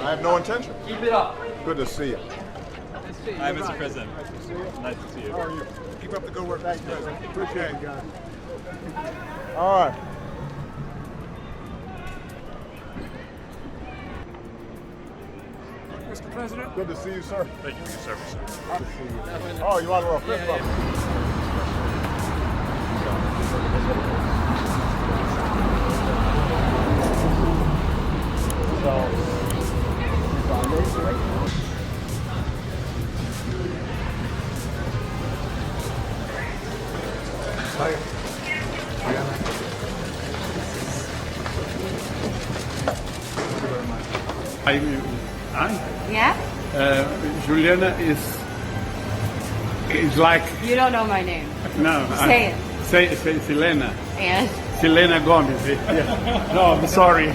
I have no intention. Keep it up. Good to see you. Hi, Mr. President. Nice to see you. How are you? Keep up the good work, Mr. President. Appreciate it, guys. All right. Mr. President. Good to see you, sir. Thank you for your service, sir. Good to see you. Oh, you want a little fist bump? Yeah? Juliana is like You don't know my name. no. Say it. Say Selena. And Selena Gomez. Yeah. No, I'm sorry. no,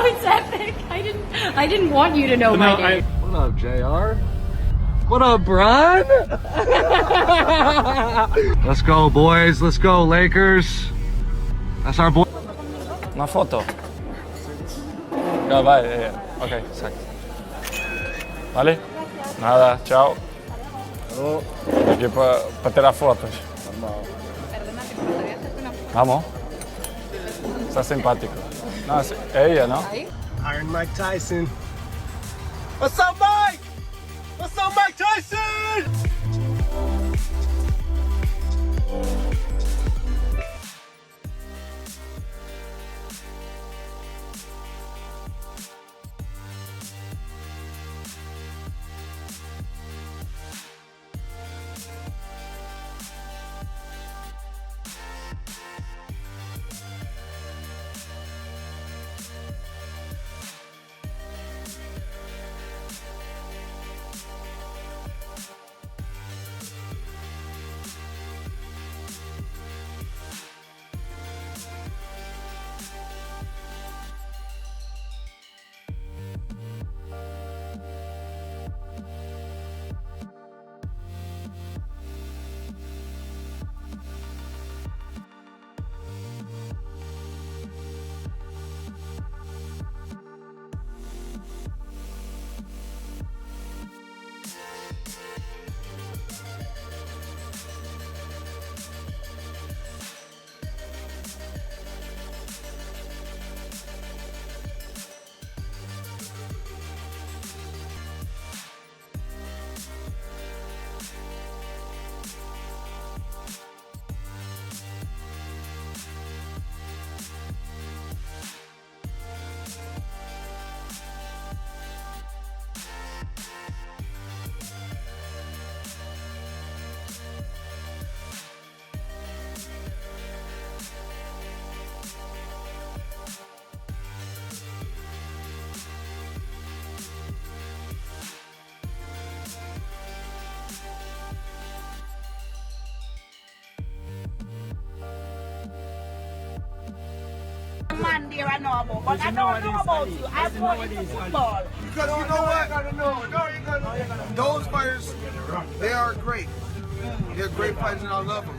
it's epic. I didn't want you to know my name. What up, JR? What up, Bron? Let's go, boys. Let's go, Lakers. That's our boy. Una foto. Ya, vale, ok, exacto. Vale? Nada, chao. Aquí para tirar fotos. Vamos. Está simpático. No, es ella, ¿no? Iron Mike Tyson. What's up, Mike? What's up, Mike Tyson? Man there I know about, but I don't know about you. I go into football. Because you know what? Those fighters, they are great. They're great fighters and I love them.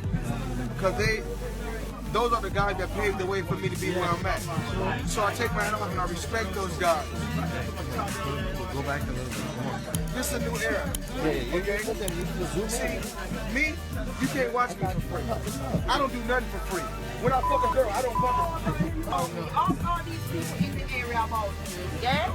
Because those are the guys that paved the way for me to be where I'm at. So I take my hat off and I respect those guys. Go back a little bit more. This is a new era. Okay? See, me, you can't watch me for free. I don't do nothing for free. When I fuck a girl, I don't fuck her for free. All these people in the area about you, yeah?